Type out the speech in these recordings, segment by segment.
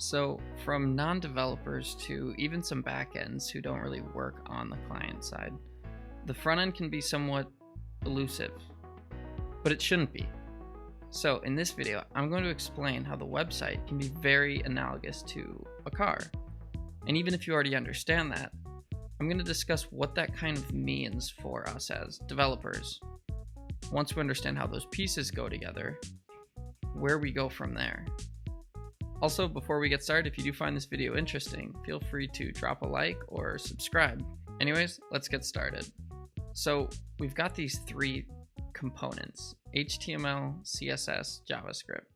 So, from non developers to even some backends who don't really work on the client side, the front end can be somewhat elusive, but it shouldn't be. So, in this video, I'm going to explain how the website can be very analogous to a car. And even if you already understand that, I'm going to discuss what that kind of means for us as developers. Once we understand how those pieces go together, where we go from there. Also, before we get started, if you do find this video interesting, feel free to drop a like or subscribe. Anyways, let's get started. So we've got these three components: HTML, CSS, JavaScript.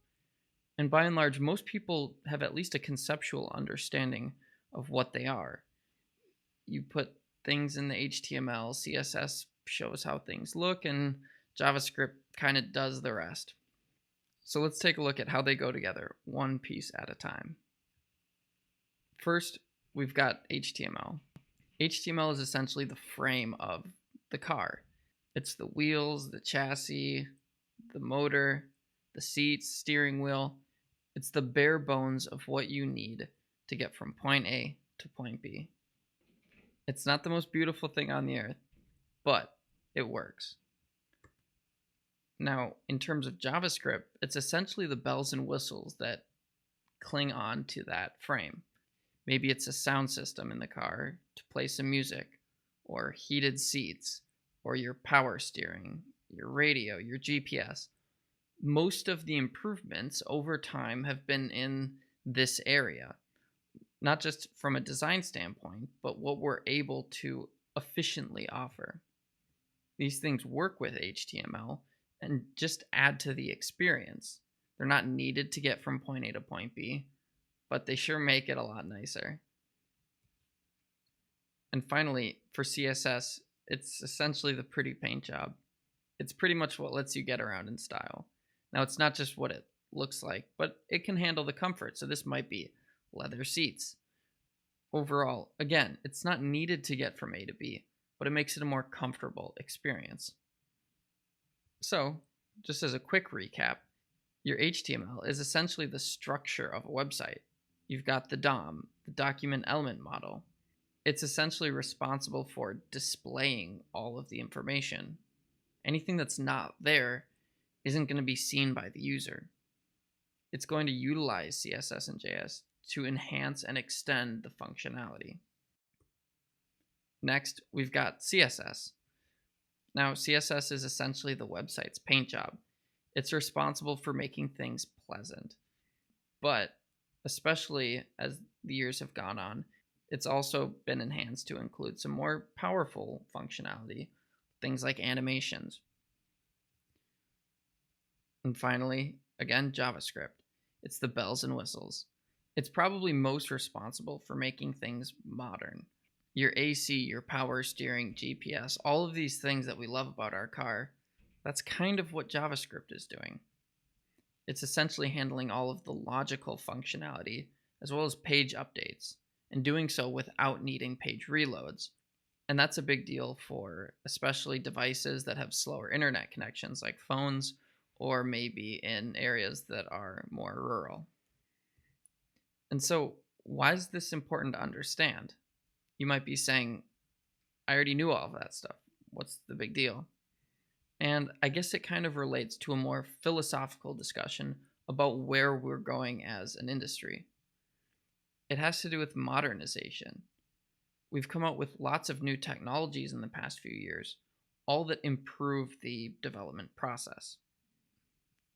And by and large, most people have at least a conceptual understanding of what they are. You put things in the HTML, CSS shows how things look, and JavaScript kind of does the rest. So let's take a look at how they go together, one piece at a time. First, we've got HTML. HTML is essentially the frame of the car. It's the wheels, the chassis, the motor, the seats, steering wheel. It's the bare bones of what you need to get from point A to point B. It's not the most beautiful thing on the earth, but it works. Now, in terms of JavaScript, it's essentially the bells and whistles that cling on to that frame. Maybe it's a sound system in the car to play some music, or heated seats, or your power steering, your radio, your GPS. Most of the improvements over time have been in this area, not just from a design standpoint, but what we're able to efficiently offer. These things work with HTML and just add to the experience. They're not needed to get from point A to point B, but they sure make it a lot nicer. And finally, for CSS, it's essentially the pretty paint job. It's pretty much what lets you get around in style. Now, it's not just what it looks like, but it can handle the comfort. So this might be leather seats. Overall, again, it's not needed to get from A to B, but it makes it a more comfortable experience. So, just as a quick recap, your HTML is essentially the structure of a website. You've got the DOM, the document element model. It's essentially responsible for displaying all of the information. Anything that's not there isn't going to be seen by the user. It's going to utilize CSS and JS to enhance and extend the functionality. Next, we've got CSS. Now, CSS is essentially the website's paint job. It's responsible for making things pleasant. But, especially as the years have gone on, it's also been enhanced to include some more powerful functionality, things like animations. And finally, again, JavaScript. It's the bells and whistles. It's probably most responsible for making things modern. Your AC, your power steering, GPS, all of these things that we love about our car, that's kind of what JavaScript is doing. It's essentially handling all of the logical functionality as well as page updates, and doing so without needing page reloads. And that's a big deal for especially devices that have slower internet connections like phones, or maybe in areas that are more rural. And so, why is this important to understand? You might be saying, I already knew all of that stuff. What's the big deal? And I guess it kind of relates to a more philosophical discussion about where we're going as an industry. It has to do with modernization. We've come out with lots of new technologies in the past few years, all that improve the development process.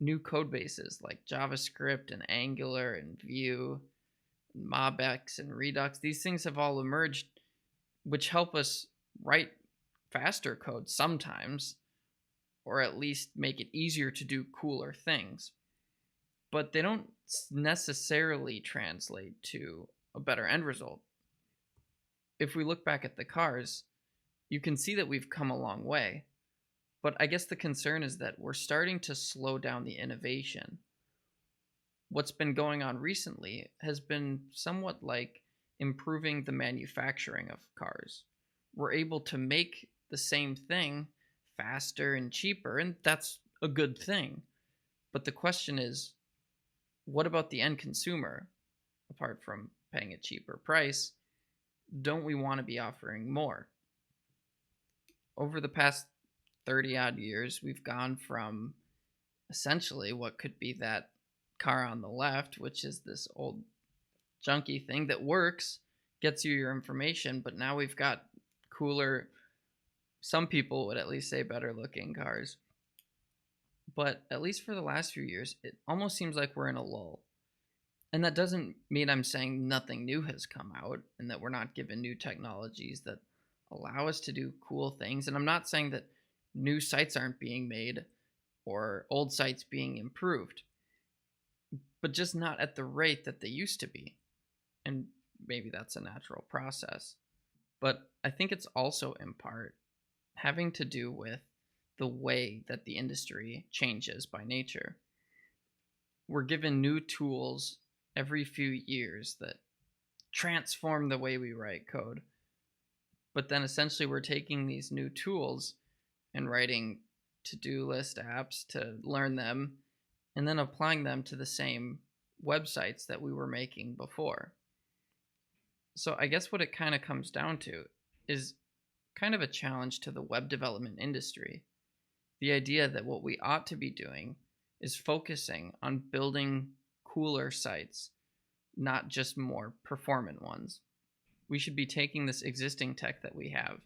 New code bases like JavaScript and Angular and Vue, MobX and Redux, these things have all emerged, which help us write faster code sometimes, or at least make it easier to do cooler things. But they don't necessarily translate to a better end result. If we look back at the cars, you can see that we've come a long way. But I guess the concern is that we're starting to slow down the innovation. What's been going on recently has been somewhat like improving the manufacturing of cars. We're able to make the same thing faster and cheaper, and that's a good thing. But the question is, what about the end consumer? apart from paying a cheaper price, don't we want to be offering more? Over the past 30 odd years, we've gone from essentially what could be that car on the left, which is this old junky thing that works, gets you your information, but now we've got cooler, some people would at least say better looking cars. But at least for the last few years, it almost seems like we're in a lull. And that doesn't mean I'm saying nothing new has come out and that we're not given new technologies that allow us to do cool things. And I'm not saying that new sites aren't being made or old sites being improved, but just not at the rate that they used to be. And maybe that's a natural process. But I think it's also in part having to do with the way that the industry changes by nature. We're given new tools every few years that transform the way we write code. But then essentially we're taking these new tools and writing to-do list apps to learn them and then applying them to the same websites that we were making before. So I guess what it kind of comes down to is kind of a challenge to the web development industry. The idea that what we ought to be doing is focusing on building cooler sites, not just more performant ones. We should be taking this existing tech that we have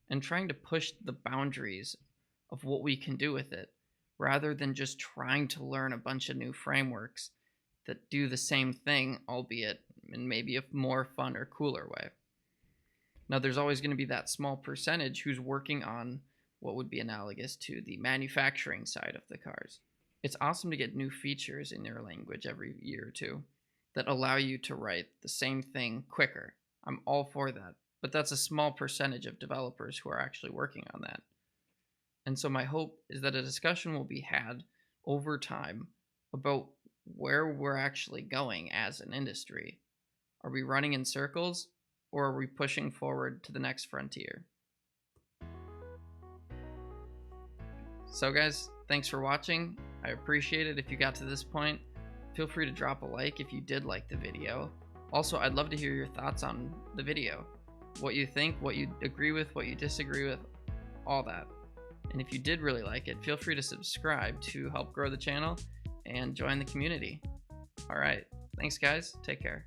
and trying to push the boundaries of what we can do with it, rather than just trying to learn a bunch of new frameworks that do the same thing, albeit in maybe a more fun or cooler way. Now, there's always going to be that small percentage who's working on what would be analogous to the manufacturing side of the cars. It's awesome to get new features in your language every year or two that allow you to write the same thing quicker. I'm all for that, but that's a small percentage of developers who are actually working on that. And so my hope is that a discussion will be had over time about where we're actually going as an industry. Are we running in circles, or are we pushing forward to the next frontier? So guys, thanks for watching. I appreciate it if you got to this point. Feel free to drop a like if you did like the video. Also, I'd love to hear your thoughts on the video. What you think, what you agree with, what you disagree with, all that. And if you did really like it, feel free to subscribe to help grow the channel and join the community. All right, thanks guys, take care.